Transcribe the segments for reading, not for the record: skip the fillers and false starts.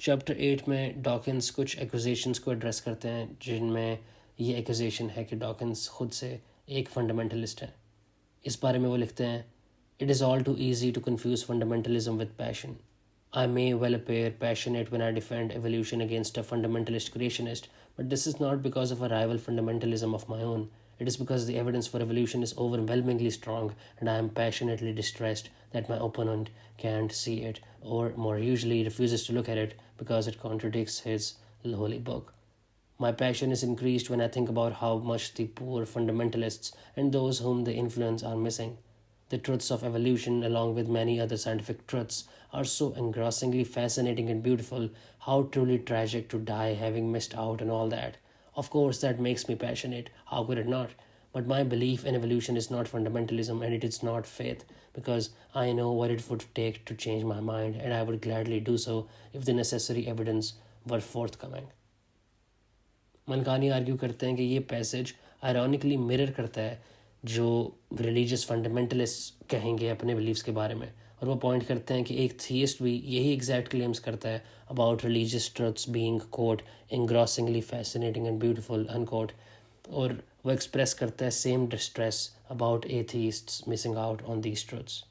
Chapter 8 میں Dawkins کچھ accusations کو ایڈریس کرتے ہیں جن میں یہ ایکوزیشن ہے کہ ڈاکنس خود سے ایک فنڈامنٹلسٹ ہے. اس بارے میں وہ لکھتے ہیں: "It is all too easy to confuse fundamentalism with passion. I may well appear passionate when I defend evolution against a fundamentalist creationist, but this is not because of a rival fundamentalism of my own. It is because the evidence for evolution is overwhelmingly strong, and I am passionately distressed that my opponent can't see it, or more usually refuses to look at it because it contradicts his holy book. My passion is increased when I think about how much the poor fundamentalists and those whom they influence are missing. The truths of evolution, along with many other scientific truths, are so engrossingly fascinating and beautiful. How truly tragic to die having missed out on all that. Of course, that makes me passionate. How could it not? But my belief in evolution is not fundamentalism, and it is not faith, because I know what it would take to change my mind, and I would gladly do so if the necessary evidence were forthcoming." Mankani argue کرتے ہیں کہ یہ passage آئرونیکلی mirror کرتا ہے جو religious fundamentalist کہیں گے اپنے بلیفس کے بارے میں، اور وہ پوائنٹ کرتے ہیں کہ ایک تھیسٹ بھی یہی ایگزیکٹ کلیمز کرتا ہے about religious truths being quote increasingly fascinating and beautiful in quote, اور وہ ایکسپریس کرتا ہے same distress about atheists missing out on these truths.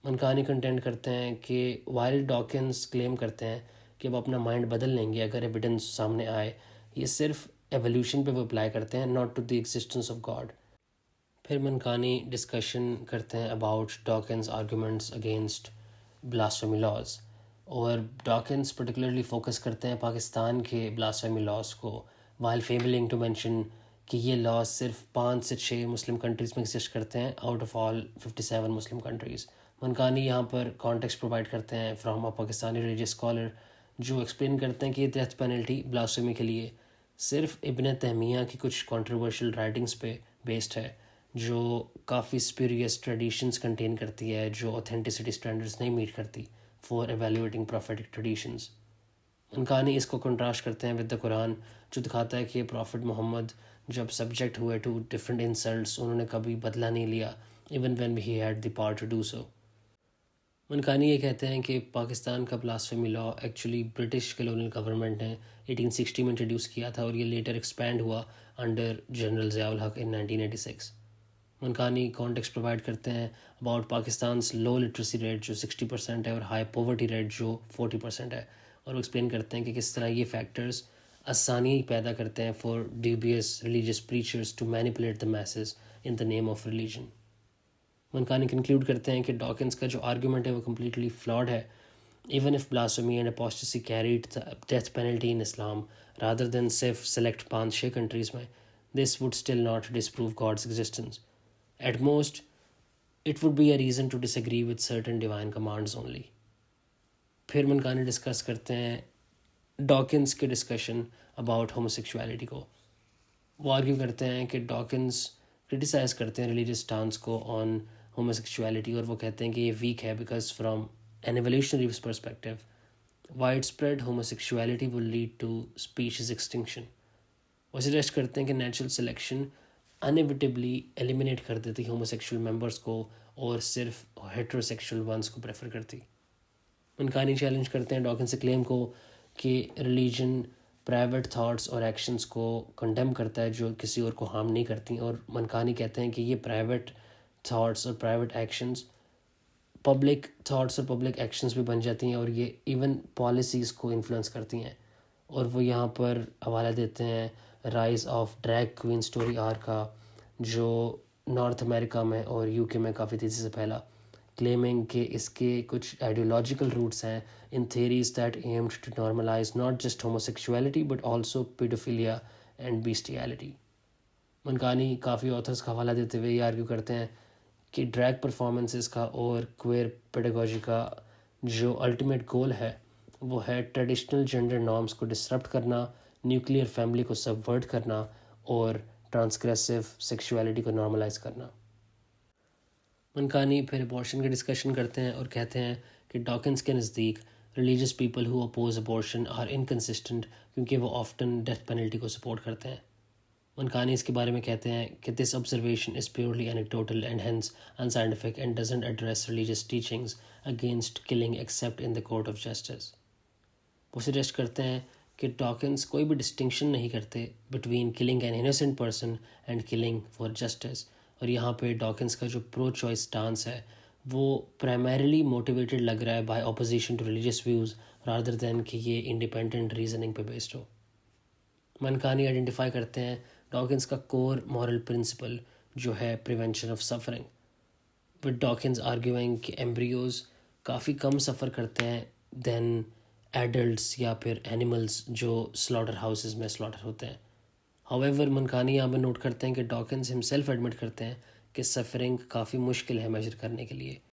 Mankani contend کرتے ہیں کہ وائل ڈاکنس کلیم کرتے ہیں کہ وہ اپنا مائنڈ بدل لیں گے اگر ایویڈنس سامنے آئے، یہ صرف ایولیوشن پہ وہ اپلائی کرتے ہیں، not to the existence of God. پھر منکانی ڈسکشن کرتے ہیں about Dawkins arguments against blasphemy laws, اور ڈاکنس پرٹیکولرلی فوکس کرتے ہیں پاکستان کے بلاسفیمی لاز کو، وائل فیبلنگ ٹو مینشن کہ یہ لاز صرف 5 سے 6 مسلم کنٹریز میں ایگزسٹ کرتے ہیں آؤٹ آف آل 57 مسلم کنٹریز. منکانی یہاں پر کانٹیکسٹ پرووائڈ کرتے ہیں from a Pakistani religious scholar جو ایکسپلین کرتے ہیں کہ یہ ڈیتھ پینلٹی بلاسفیمی کے لیے صرف ابن تیمیہ کی کچھ کنٹروورشل رائٹنگز پہ بیسڈ ہے، جو کافی سپیریس ٹریڈیشنز کنٹین کرتی ہے جو اوتھینٹسٹی اسٹینڈرڈز نہیں میٹ کرتی فار ایویلیویٹنگ پروفیٹک ٹریڈیشنز. منکانی اس کو کنٹراسٹ کرتے ہیں ود دا قرآن، جو دکھاتا ہے کہ پروفٹ محمد جب سبجیکٹ ہوئے ٹو ڈفرینٹ انسلٹس انہوں نے کبھی بدلہ نہیں لیا even when he had the power to do so. Mankani یہ کہتے ہیں کہ پاکستان کا blasphemy law actually British colonial government نے 1860 میں انٹروڈیوس کیا تھا، اور یہ لیٹر ایکسپینڈ ہوا under general Zia ul-Haq in 1986. Mankani context provide کرتے ہیں about Pakistan's low literacy rate جو 60% ہے اور ہائی پاورٹی ریٹ جو 40% ہے، اور وہ ایکسپلین کرتے ہیں کہ کس طرح یہ فیکٹرز آسانی پیدا کرتے ہیں for devious religious preachers to manipulate the masses in the name of religion. Mankani conclude کرتے ہیں کہ ڈاکنس کا جو آرگومنٹ ہے وہ کمپلیٹلی فلاڈ ہے. Even if blasphemy and apostasy carried the death penalty in Islam rather than صرف select 5-6 countries میں, this would still not disprove God's existence. At most, it would be a reason to disagree with certain divine commands only. پھر منکانی discuss کرتے ہیں Dawkins کے discussion about ہوموسیکشویلٹی کو. وہ argue کرتے ہیں کہ ڈاکنس کرٹیسائز کرتے ہیں ریلیجیس اسٹانس کو آن ہوموسیکشویلٹی، اور وہ کہتے ہیں کہ یہ ویک ہے because from an evolutionary perspective, widespread homosexuality will lead to species extinction. وہ سجیسٹ کرتے ہیں کہ نیچرل سلیکشن انیویٹیبلی ایلیمینیٹ کر دیتی ہوموسیکشول ممبرس کو اور صرف ہیٹروسیکشول ونس کو پریفر کرتی. منکانی چیلنج کرتے ہیں ڈاکنس کے کلیم کو کہ ریلیجن پرائیویٹ تھاٹس اور ایکشنز کو کنڈیم کرتا ہے جو کسی اور کو ہارم نہیں کرتی، اور منکانی کہتے ہیں کہ یہ پرائیویٹ تھاٹس اور پرائیویٹ ایکشنز پبلک تھاٹس اور پبلک ایکشنز بھی بن جاتی ہیں، اور یہ ایون پالیسیز کو انفلوئنس کرتی ہیں. اور وہ یہاں پر حوالہ دیتے ہیں rise of drag queen story hour کا، جو نارتھ امریکہ میں اور یو کے میں کافی تیزی سے پھیلا، کلیمنگ کہ اس کے کچھ آئیڈیولوجیکل روٹس ہیں in theories that aimed to normalise not just homosexuality but also paedophilia and bestiality. Mankani کافی آتھرس کا حوالہ دیتے ہوئے یہ آرگیو کرتے ہیں کہ ڈریگ پرفارمنسز کا اور کوئر پیڈاگوجی کا جو الٹیمیٹ گول ہے وہ ہے ٹریڈیشنل جینڈر نارمز کو ڈسرپٹ کرنا، نیوکلیئر فیملی کو سبورٹ کرنا اور ٹرانسگریسو سیکشولیٹی کو نارملائز کرنا. منکانی پھر ابورشن کی ڈسکشن کرتے ہیں اور کہتے ہیں کہ ڈاکنس کے نزدیک religious people who oppose abortion are inconsistent کیونکہ وہ آفٹن ڈیتھ پینلٹی کو سپورٹ کرتے ہیں. منکانی اس کے بارے میں کہتے ہیں کہ دس observation is purely anecdotal and hence unscientific and doesn't address religious teachings against killing except in the court of justice. وہ سجیسٹ کرتے ہیں کہ ڈاکنس کوئی بھی ڈسٹنکشن نہیں کرتے between killing an innocent person and killing for justice. اور یہاں پہ ڈاکنس کا جو پرو چوائس سٹانس ہے وہ پرائمریلی موٹیویٹڈ لگ رہا ہے by opposition to religious views rather than کہ یہ انڈیپینڈنٹ ریزننگ پہ بیسڈ ہو. منکانی آئیڈینٹیفائی کرتے ہیں ڈاکنس کا کور مورل پرنسپل جو ہے prevention of suffering, with Dawkins arguing کہ ایمبریوز کافی کم سفر کرتے ہیں دین ایڈلٹس یا پھر اینیملس جو سلاٹر ہاؤسز میں سلاٹر ہوتے ہیں. ہاویور منکانی یہاں پہ نوٹ کرتے ہیں کہ ڈاکنز ہم سیلف ایڈمٹ کرتے ہیں کہ سفرنگ کافی مشکل ہے میجر کرنے کے لیے.